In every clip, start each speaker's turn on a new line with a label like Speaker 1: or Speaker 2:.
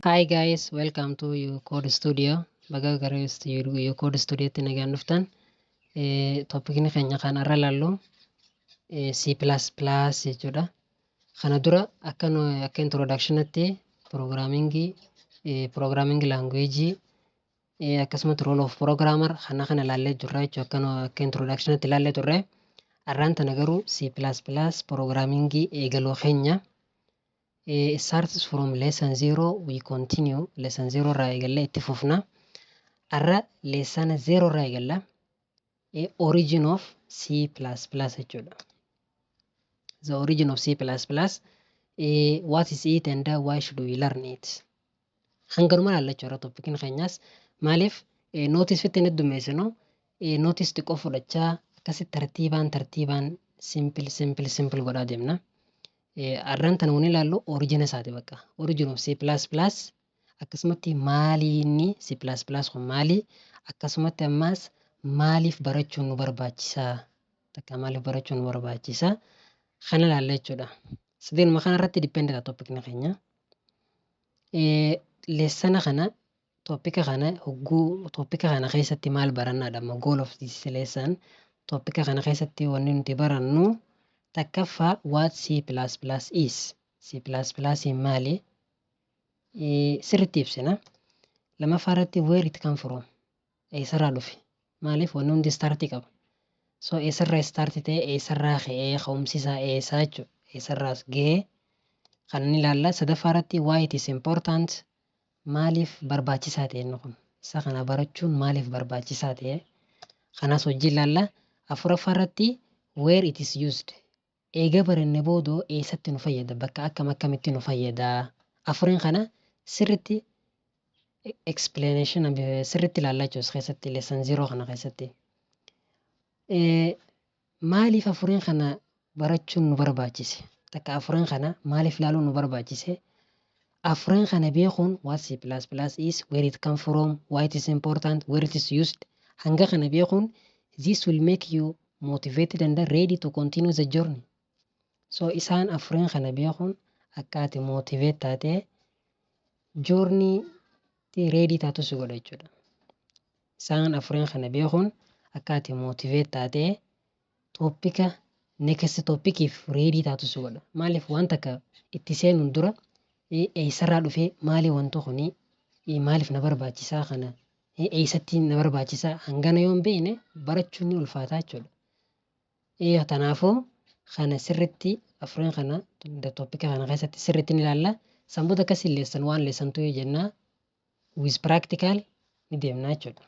Speaker 1: Hi guys, welcome to your code studio. Baga garees your code studio tinagan nuftan. Topic ni kanya kan aralallo C++ jechuudha. Kana dura akka introduction atti programming language akkasumas role of programmer kana laallee jirra jechuudha. Akka introduction atti laallee turre. Arraan tana garuu C++ programming eegaloo keenya. It starts from lesson 0, we continue lesson 0 irraa eegalle itti fufna. Arra lesson 0 irraa eegalla origin of C++ jechuudha. The origin of C++, what is it and why should we learn it? Hangaruma laallachuu irra toppikiin keenyas maaliif notice fittiin heddumeessinu notice xiqqoo fudhachaa akkasitti tartiibaan simple godhaa deemna. Arraan tana wani ilaallu origin isaati bakka. Origin of C++ akkasumatti maali inni C++ kun maali? Akkasumatti ammas maaliif barachuun nu barbaachisaa? Takka maaliif barachuun nu barbaachisaa? Kana ilaalla jechuudha. Sideenuma kana irratti dipendenta toppikni keenya. Leessana kana toppika kana keessatti maal barannaadha? Goal of this lesson toppika kana keessatti wanni nuti barannu takkaffaa what C++ is. C++ maali? Sirriitti ibsina. Lammaffaa irratti where it come from? Eessarraa dhufe? Maaliif wanni hundi startii qaba? So eessarraa startii ta'e eessarraa ka'ee ka'umsisaa eessaa jechuudha. Eessarraas ga'ee kan inni ilaalla. Sadaffaa irratti why it is important? Maaliif barbaachisaa ta'e inni kun? Isa kana barachuun maaliif barbaachisaa ta'e? Kanas hojii ilaalla. Afuraffaa irratti where it is used? Eega barannee boodoo eessatti nu fayyada? Bakka akkamitti nu fayyada? Afuriin kana sirriitti explanation sirriitti ilaallaa jechuudha keessatti lesson 0 kana keessatti. Maaliif afuriin kana barachuun nu barbaachise? Takka afuriin kana maaliif ilaaluun nu barbaachise? Afuriin kana beekuun what C++ is, where it come from, why it is important, where it is used. Hanga kana beekuun this will make you motivated and ready to continue the journey. So isaan afuriin kana beekuun akka ati motivate taatee journey ready taatu si godha jechuudha. Isaan afuriin kana beekuun akka ati motivate taatee toppika next toppikiif ready taatu si godha. Maaliif waan takka itti seenuun dura eessarraa dhufee maali wanto kuni maaliif na barbaachisaa kana eessatti na barbaachisaa hangana yoon beekne barachuun ni ulfaataa jechuudha. Kanaafuu kana sirriitti afuriin kana toppika kana keessatti sirriitti ni ilaalla. Sanboota akkasii lesson 1 lesson 2 jennaa with practical ni deemnaa jechuudha.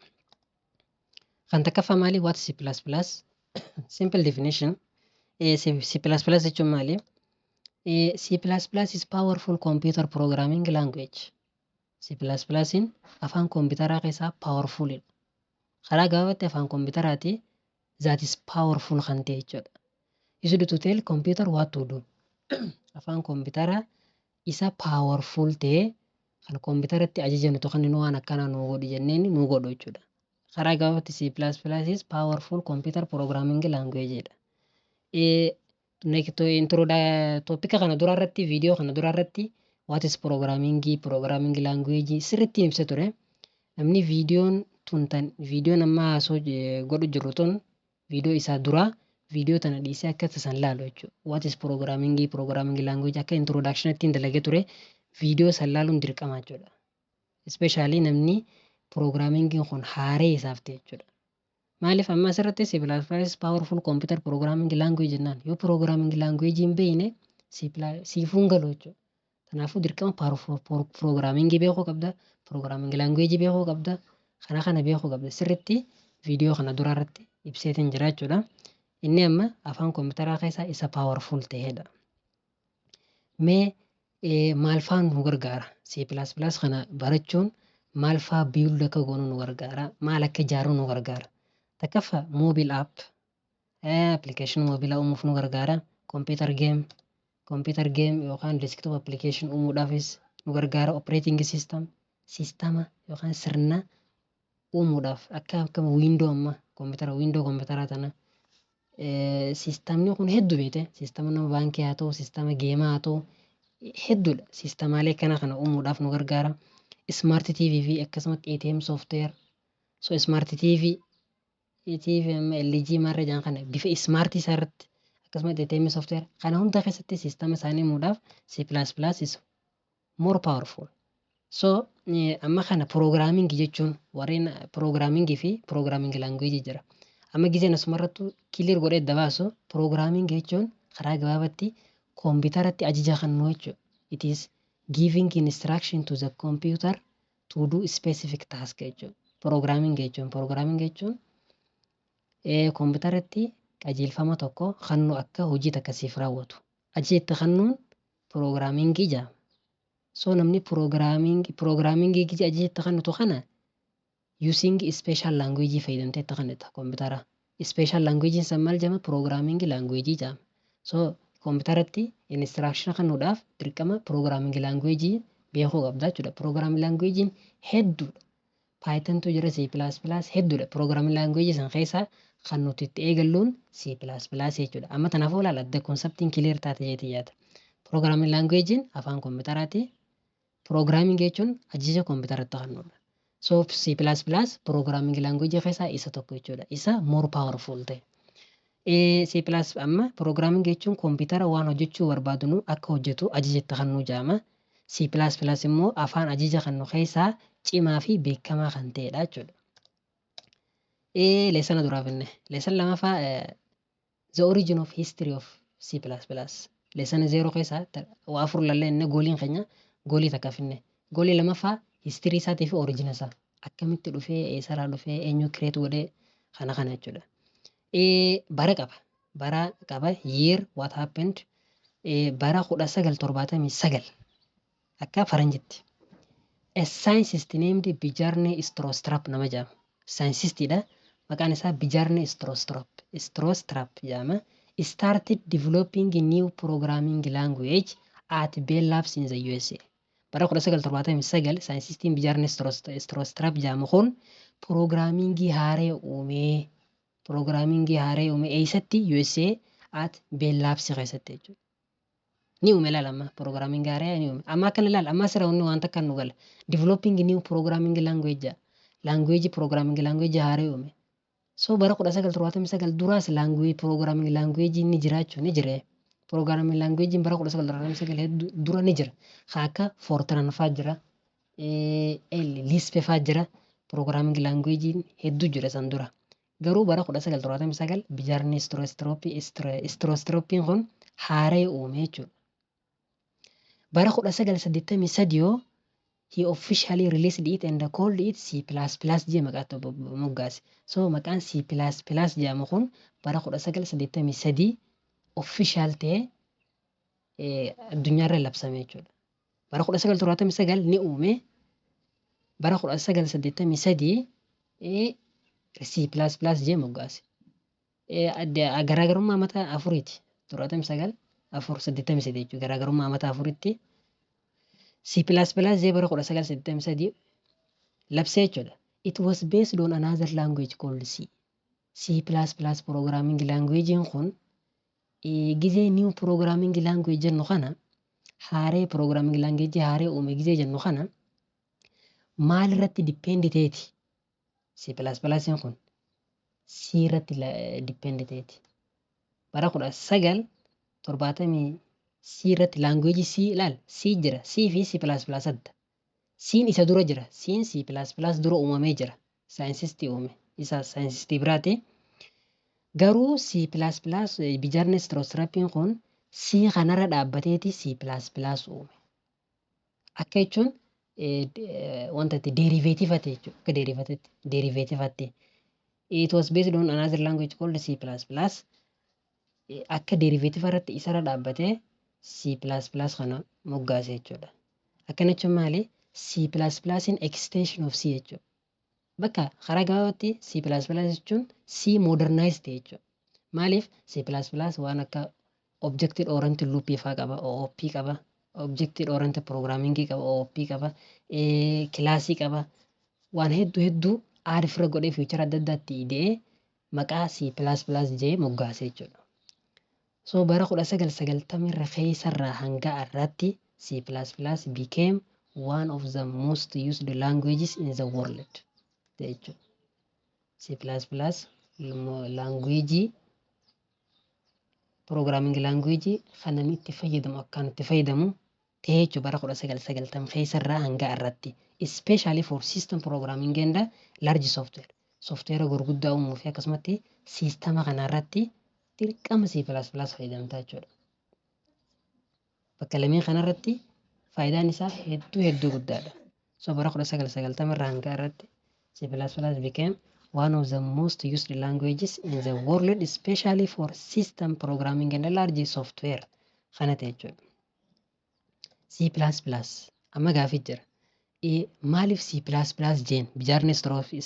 Speaker 1: Kan takkaffaa maali? What C++? Simple definition. C++ jechuun maali? C++ is powerful computer programming language. C++ in afaan kompiitaraa keessaa powerful. Karaa gabaabatti afaan kompiitaraati that is powerful kan ta'e jechuudha. Used to tell computer what to do. Afaan kompiitaraa isa powerful ta'e kan kompiitaratti ajajan tokko inni waan akkana nu godhu jenneen nu godhu jechuudha. Karaa gabaabatti C++ is powerful computer programming language jedha. Toppika kana dura irratti video kana dura irratti what is programming language sirriitti ibsa ture. Namni viidiyoon amma asoo godhu jiru tun viidiyoo isaa dura viidiyoo tana dhiisee akka tasan laalu jechuudha. What is programming language akka introduction ittiin dalagee ture viidiyoo san laaluun dirqama jechuudha. Especially namni programming kun haaree isaaf ta'e jechuudha. Maaliif amma asirratti C++ powerful computer programming language jennaan yoo programming language hin beekne siifuun galu jechuudha. Kanaafuu dirqama programming beekuu qabda, programming language beekuu qabda, kana beekuu qabda. Sirriitti viidiyoo kana dura irratti ibseetiin jira jechuudha. Inni amma afaan kompiitaraa keessaa isa powerful ta'edha. Mee maal fa'aa nu gargaara? C++ kana barachuun maal fa'aa build akka goonu nu gargaara? Maal akka ijaaruu nu gargaara? Takkaffaa mobile app application mobile uumuuf nu gargaara. Computer game yookaan desktop application uumuudhaafis nu gargaara. Operating system sistema yookaan sirna uumuudhaaf akka window amma kompiitaraa tana sistemni kun hedduu beete sistema nama baankii haa ta'u sistema geemaa haa ta'u hedduudha. Siistamaalee kana uumuudhaaf nu gargaara. Smart TV fi akkasumas ATM software. So smart TV amma LG marra jaan kana bifa smart isaa irratti akkasumas ATM software kana hunda keessatti siistama isaanii uumuudhaaf C++ is more powerful. So amma kana programming jechuun warreen programming fi programming language jira. Amma gizeen asumarrattu clear godhee dabaasu programming jechuun karaa gabaabatti kompiitaratti ajaja kennuu jechuudha. It is giving instruction to the computer to do specific task jechuudha. Programming jechuun kompiitaratti qajeelfama tokko kennu akka hojii takkasiif raawwatu. Ajaja kennuun programming jedhama. So namni programming gizee ajaja kennitu kana using special language fayyadamtee kennita kompiitara. Special language san maal jedhama? Programming language jedhama. So kompiitaratti instruction kennuudhaaf dirqama programming language beekuu qabda jechuudha. Programming language hedduudha. Python tu jira, C++ hedduudha. Programming language san keessaa kan nuti itti eegalluun C++ jechuudha. Amma kanaafuu ilaala adda konseptiin clear taate jeeti yaada. Programming language afaan kompiitaraati. Programming jechuun ajaja kompiitaratti kennuudha. So C++ programming language keessaa isa tokko jechuudha. Isa more powerful ta'e. C++ amma programming jechuun kompiitara waan hojjechuu barbaadnu akka hojjetu ajaja itti kennuu jedhama. C++ immoo afaan ajaja kennu keessaa cimaa fi beekamaa kan ta'edha jechuudha. Leessana duraa finne. Leessan lamaffaa the origin of history of C++. Leessana 0 keessaa waa afur lallee inni gooliin keenya goolii takka finne. Goolii lamaffaa history isaatii fi origin isaa. Akkamitti dhufee eessarraa dhufee eenyu create godhee kana jechuudha. Bara qaba year what happened bara 1979 akka faranjitti. A scientist named Bjarne Stroustrup nama jedhama. Scientistiidha. Maqaan isaa Bjarne Stroustrup jedhama. Started developing a new programming language at Bell Labs in the USA. Bara 1979 scientistiin Bjarne Stroustrup jedhamu kun programmingii haaree uume eessatti USA at Bell Labs keessatti jechuudha. Ni uume lama programming haaree ni uume. Amma akkana ilaala amma sira wanni waan takka nu gala. Developing new programming language programming language haaree uume. So bara 1979 duraas programming language ni jiraachuu ni jire. Programming language bara 1979 dura ni jira. Akka Fortran faa jira. Lisp faa jira. Programming language hedduu jira san dura. Garuu bara 1979 Bjarne Stroustrup kun haaree uume jechuudha. Bara 1983 he officially released it and called it C++ jee maqaa moggaase. So maqaan C++ jedhamu kun bara 1983 official ta'ee addunyaarra labsame jechuudha. Bara 1979 ni uume. Bara 1983 C++ jee moggaase. Garaagarummaa mataa afuriiti. 79 483 jechuudha. Garaagarummaa mataa afuritti. C++ jee bara 1983 labsee jechuudha. It was based on another language called C. C++ programming language kun gizee new programming language jennu kana haaree programming language haaree uume gizee jennu kana maal irratti depend ta'eeti? C++ kun C irratti depend ta'eeti. Bara 1970 C irratti language C ilaal C jira. C fi C++ adda. C'n isa dura jira. C'n C++ dura uumamee jira. Saayinsistii uume. Isa saayinsistii biraati. Garuu C++ Bjarne Stroustrup kun C kanarra dhaabbateeti C++ uume. Akka jechuun wanta itti derivative ate jechuudha. Akka derivative ate. It was based on another language called C++. Akka derivative irratti isarra dhaabbatee C++ kana moggaase jechuudha. Akkana jechuun maali? C++ in extension of C jechuudha. Bakka karaa gabaabaatti C++ jechuun C modernized jechuudha. Maaliif C++ waan akka objective oriented loop faa qaba, OOP qaba, objective oriented programming qaba, OOP qaba, class qaba. Waan hedduu aarifira godhee feature adda addaatti idee maqaa C++ jee moggaase jechuudha. So bara 1990 irra keessarraa hanga har'aatti C++ became one of the most used languages in the world. jechuudha. C++ language programming language kan namni itti fayyadamu akkaan itti fayyadamu ta'ee jechuudha bara 1990 keessarraa hanga irratti especially for system programming and large software. Software gurguddaa uumuu fi akkasumatti siistama kanarratti dirqama C++ fayyadamtaa jechuudha. Bakka lameen kanarratti faayidaan isaa hedduu guddaadha. So bara 1990 irraa hanga irratti C++ became one of the most used languages in the world, especially for system programming and large software. Kana ta'e jechuudha. C++ amma gaafii jira. Maaliif C++ jeen Bjarne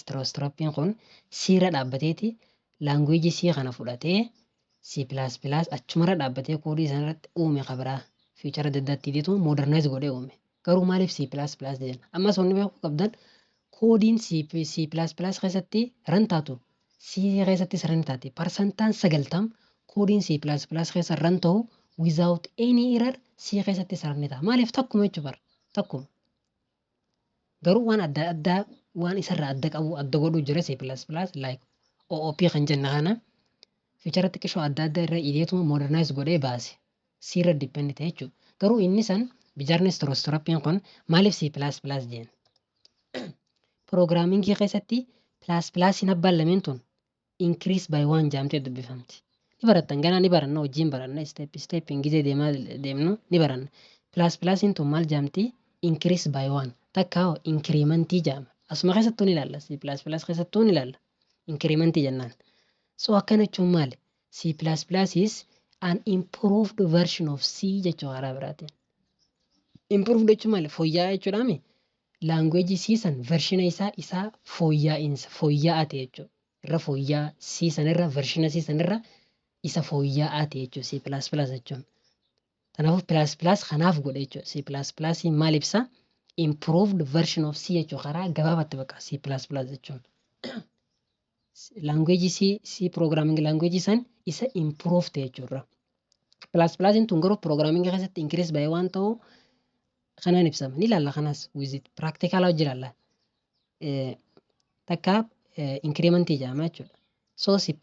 Speaker 1: Stroustrup kun siira dhaabbateeti language C kana fudhatee C++ achumarra dhaabbatee koodii sanarratti uume qabraa fiichara adda addaatti diitu modernize godhee uume. Garuu maaliif C++ jeen? Ammas wanni beekuu qabdan koodiin C++ keessatti ran taatu C keessattis ran taati. Parsantaan 90 koodiin C++ keessa ran ta'u without any error C keessattis ran ta'a. Maaliif takkuma jechuu bara? Takkuma. Garuu waan adda addaa waan isarraa adda godhuu jira C++ like OOP kan jenna kana fiichara xiqqishoo adda addaa irra ideetuma modernize godhee baase. C irra depend ta'e jechuudha. Garuu inni san Bjarne Stroustrup kun maaliif C++ jeen? Programming keessatti ++ abbaan lameen tun increase by 1 jaamtee dubbifamti. Ni barattan ganaa ni baranna hojiin baranna step gizee deemnu ni baranna. ++ tun maal jaamti? Increase by 1. Takka incrementii jaama. Asuma keessattuu ni ilaalla. C++ keessattuu ni ilaalla. Incrementii jennaan. So akkana jechuun maali? C++ is an improved version of C jechuun karaa biraatiin. Improved jechuun maali? Fooyya'aa jechuudhaami. Language C san version isaa fooyya'aa ta'e jechuudha. Irra fooyya'aa C sanirra version C sanirra isa fooyya'aa ta'e jechuudha C++ jechuun. Kanaafuu ++ kanaaf godhe jechuudha. C++ maal ibsa? Improved version of C jechuudha karaa gabaabatti bakka C++ jechuun. Language C programming language san isa improve ta'e jechuudha. ++ tun garuu programming keessatti increase by 1 ta'uu kanaan ibsama. Ni ilaalla kanas with practical hojii ilaalla. Takka incrementii jedhama jechuudha. So C++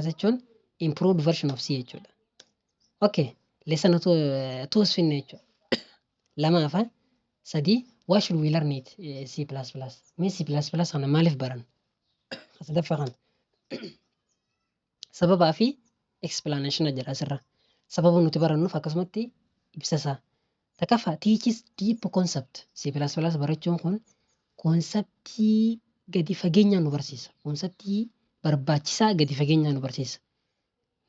Speaker 1: jechuun improved version of C jechuudha. Okay, lesson tools finne jechuudha. Lamaafa sadii why should we learn it C++? Mee C++ kana maaliif baran? Sadaffaa kana. Sababaa fi explanation jira asirra. Sababa nuti barannuuf akkasumatti ibsasaa. Takkaffaa teaches deep concept. C++ barachuun kun konseptii gadi fageenyaan nu barsiisa. Konseptii barbaachisaa gadi fageenyaan nu barsiisa.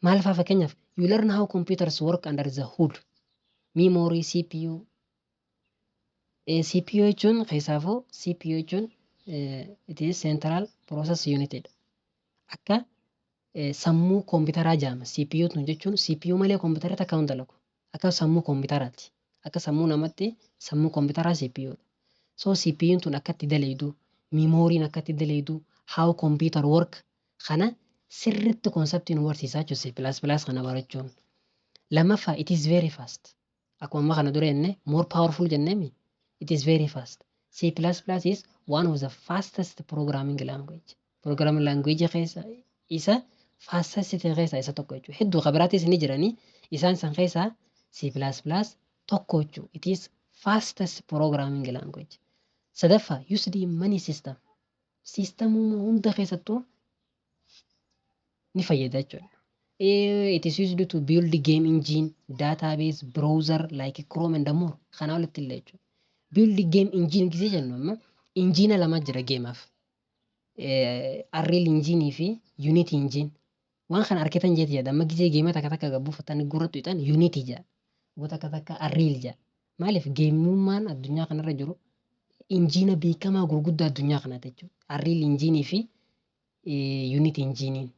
Speaker 1: Maal fa'aa fakkeenyaaf you learn how computers work under the hood. Memory, CPU. CPU jechuun keessaafuu CPU jechuun it is central process unit. Akka sammuu kompiitaraa jedhama. CPU tun jechuun CPU malee kompiitara takka hin dalagu. Akka sammuu kompiitaraati. Akka sammuu namatti sammuu kompiitaraa CPU. So CPU tun akkatti dalaydu, memory'n akkatti dalaydu, how computer work kana sirriitti konseptii nu barsiisaa jechuudha C++ kana barachuun. Lammaffaa it is very fast. Akkuma amma kana dura jenne more powerful jenneemi. It is very fast. C++ is one of the fastest programming language. Programming language keessa isa fastest keessa isa tokko jechuudha. Hedduu kabiraatis ni jiranii isaan san keessa C++ tokko jechuudha. It is fastest programming language. Sadaffaa used in many system. Systemuma hunda keessattuu ni fayyada jechuudha. It is used to build game engine, database, browser like Chrome and more. Kana walitti illee jechuudha. Build game engine gisee jennu amma engine lama jira gameaf. Unreal engine fi Unity engine. Waan kana arkitan jeeti jedha. Amma gisee game takka gabbuufatanii gurrattu jedhan Unity jedha. Goota takka Unreal jedha. Maaliif geemummaan addunyaa kanarra jiru engine beekamaa gurguddaa addunyaa kanaati jechuudha. Unreal engine fi Unity engine.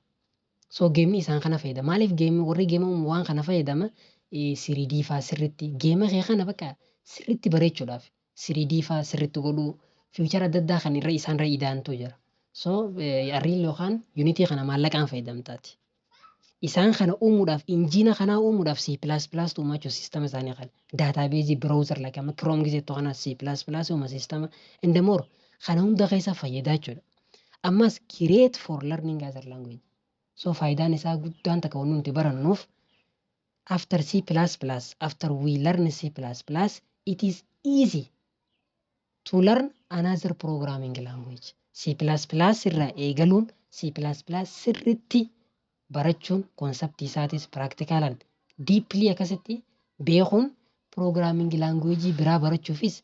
Speaker 1: So geemni isaan kana fayyada. Maaliif geemni warri geema waan kana fayyadama 3D faa sirriitti geema kee kana bakka sirriitti bareechuudhaaf 3D faa sirriitti godhuu fiichara adda addaa kan irra isaanirra idaantu jira. So Unreal yookaan Unity kana maallaqaan fayyadamtaati. isaan kana uumuudhaaf injiina kanaa uumuudhaaf C++ uumaa jechuudha sistema isaanii kana daatabeezii browser like amma Chrome gizeetto kana C++ uuma sistema and more kana hunda keessa fayyadaa jechuudha. Ammas create for learning as a language. So faayidaan isaa guddaan takka wanni nuti barannuuf after C++, after we learn C++, it is easy to learn another programming language. C++ irraa eegaluun C++ sirritti barachuun konseptii isaatis practicalan deeply akkasitti beekuun programming language biraa barachuufis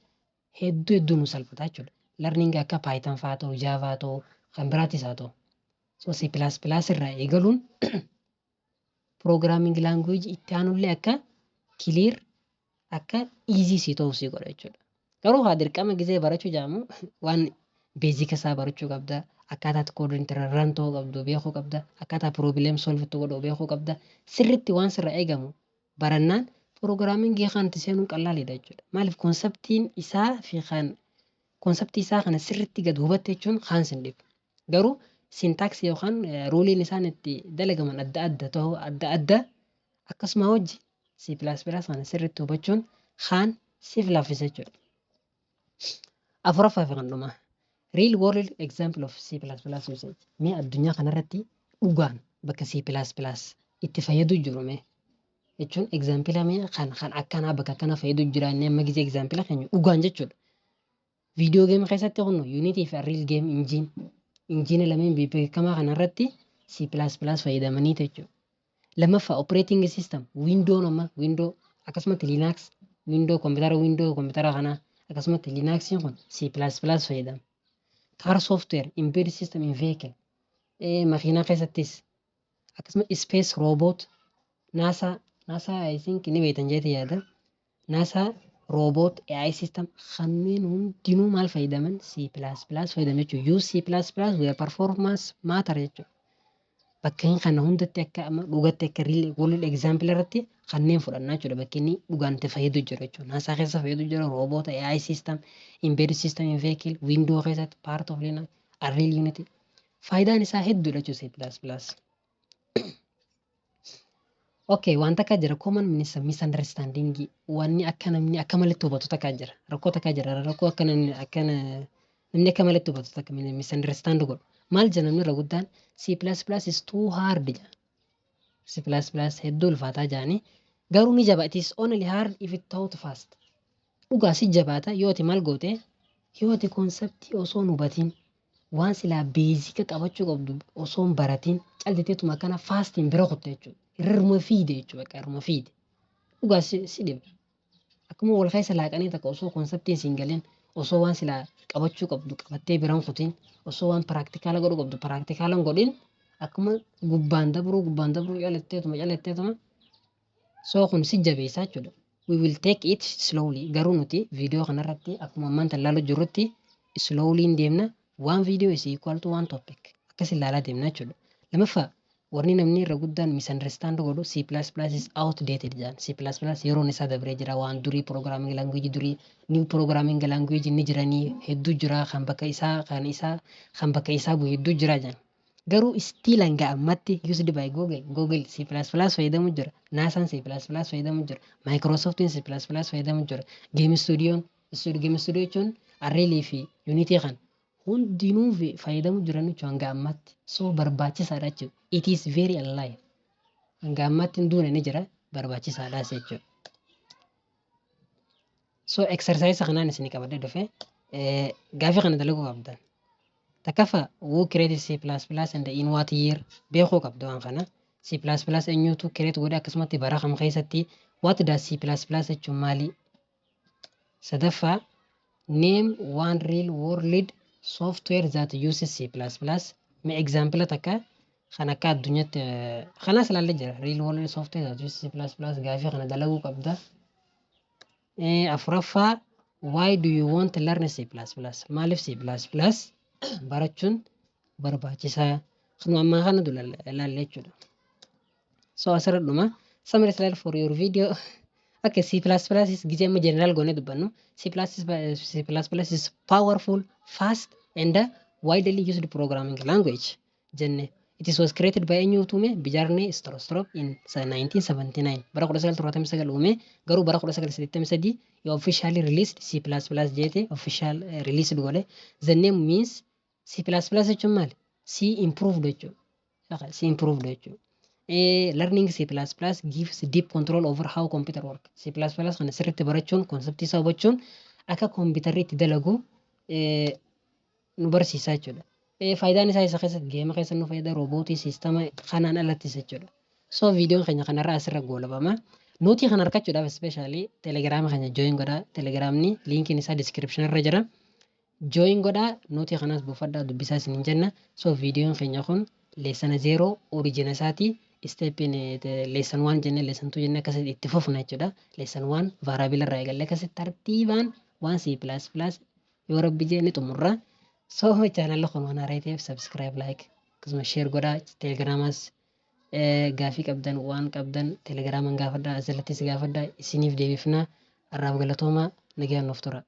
Speaker 1: hedduu nu salphata jechuudha. Learning akka Python fa'aa ta'u, Java ta'u, kan biraatis haa ta'u. So C++ irraa eegaluun programming language itti aanullee akka clear akka easy si ta'u si godha jechuudha. Garuu haa dirqama gizee barachuu jaamu waan basic isaa barachuu qabda. Akkaataa koodiin run ta'uu qabdu beekuu qabda. Akkaataa problem solve godhuu beekuu qabda. Sirritti waan sirraa eegamu barannaan programming kan itti seenuun qalaalidha jechuudha. Maaliif konseptiin isaa fi kan konseptii isaa kana sirritti gad hubatte jechuun kan sin dhibu. Garuu syntax yookaan ruuliin isaan itti dalagaman adda adda akkasuma hojii C++ kana sirritti hubachuun kan siif laaffisa jechuudha. Afuraffaa fi kan dhumaa. Real world example of C++ usage. Mee addunyaa kanarratti dhugaan bakka C++ itti fayyadu jiru mee jechuun example mee kan akkanaa bakka akkana fayyadu jira inni amma gizee example keenya dhugaan jechuudha. Video game keessatti kunno Unity fi Real Game Engine lameen beekamaa kanarratti C++ fayyadamanii jechuudha. Lammaffaa operating system Windows akkasumatti Linux computer kana akkasumatti Linux kun C++ fayyadama. Car software embedded system in vehicle makiinaa keessattis akkasuma space robot NASA I think ni beektan jeeti yaada NASA robot AI system kanneen hundinuu maal fayyadaman C++ fayyadaman jechuudha. Use C++ where performance matter jechuudha. Bakkeen kana hundatti akka amma dhugatti akka real world example irratti kanneen fudhannaa jechuudha. Bakkeen dhugaan itti fayyadu jira jechuudha. NASA keessa fayyadu jira robot AI system embedded system in vehicle Windows keessatti part of Linux Unreal Unity faayidaan isaa hedduudha jechuudha C++. Okay, wanta akka jira common misunderstanding wanni akka namni akka malitti hubatu takka jira. Rakkoo takka jira. Rakkoo akka namni akka malitti hubatu takka misunderstand godhu. Maal jedhamni irra guddaan C++ is too hard. C++ hedduu ulfaataa jaanii garuu ni jaba. It is only hard if it taught fast. Dhugaa si jabaata yoo ati maal goote yoo ati konseptii osoo hin hubatiin waan silaa beezika qabachuu qabdu osoo hin baratiin caltiteetuma kana fastiin bira kutte jechuudha. Irruma fiide jechuudha bakka irruma fiide. Dhugaa si dhiba. Akkuma wal keessa laaqanii takka osoo konseptiin siin galeen osoo waan silaa qabachuu qabdu qabattee biraan kutiin osoo waan practical godhuu qabdu practicalan godhin akkuma gubbaan dabruu calatteetuma soo kun si jabeessaa jechuudha. We will take it slowly. Garuu nuti viidiyoo kanarratti akkuma ammaan ilaaluu jirrutti slowly deemna. One video is equal to one topic. Akkas ilaalaa deemna jechuudha. Lammaffaa warni namni irra guddaan misunderstand godhu C++ is outdated jaan. C++ yeroon isaa dabree jira waan durii programming language durii new programming language ni jiranii hedduu jira kan bakka isaa bu'e hedduu jira jaan. Garuu still hanga ammatti used by Google C++ fayyadamu jira. NASA C++ fayyadamu jira. Microsoft C++ fayyadamu jira. Game Studio jechuun Unreal fi Unity kan hundinuu fayyadamu jiran jechuun hanga ammatti so barbaachisaadha jechuudha. It is very alive. Hanga ammatti duune ni jira barbaachisaadha jechuudha. So exercise kanaan isin qabadde dhufe gaafii kana dalaguu qabdan. Takkafa who created C++ and in what year beekuu qabdu waan kana. C++ eenyutu create godhe akkasumatti bara kam keessatti what does C++ jechuun maali? Sadaffaa name one real world software that uses C++. Me example takka kan akka addunyaatti kanas ilaalle jira real world software that uses C++ gaafii kana dalaguu qabda. Afuraffaa why do you want to learn C++? Maaliif C++ barachuun barbaachisaa kanuma ammaa kana ilaalle jechuudha. So asirra dhuma summary slide for your video. Okay, C++ is gizee amma general goone dubbannu. C++ is powerful, fast and widely used programming language. Jenne It was created by eenyuutume Bjarne Stroustrup in 1979. Bara 1979 uume garuu bara 1983 he officially released C++ jeete official release godhe. The name means C++ jechuun maali? C improved jechuudha. C improved jechuudha. Learning C++ gives deep control over how computer work. C++ kana sirriitti barachuun konseptii isaa hubachuun akka kompiitarri itti dalagu nu barsiisaa jechuudha. Faayidaan isaa isa keessatti geema keessa nu fayyada roobootii siistama kanaan alattis jechuudha. So viidiyoon keenya kanarraa asirra goolabama. Nootii kana argachuudhaaf especially telegiraama keenya join godhaa. Telegiraamni liinkiin isaa description irra jira. Join godhaa nootii kanas buufadhaa dubbisaa isiniin jenna. So viidiyoon keenya kun leessana 0 origina isaati. Stepin lesson 1 jenne lesson 2 jenne akkasitti itti fufna jechuudha. Lesson 1 variable irraa eegalee akkasitti tartiibaan 1C++ yoo rabbi jenne xumurra. So channel kun waan haaraa ta'eef subscribe like akkasuma share godhaa. Telegiraamas gaafii qabdan waan qabdan telegiraaman gaafadhaa asirrattis gaafadhaa isiniif deebifna. Arraaf galatoomaa nagaan nuuf tura.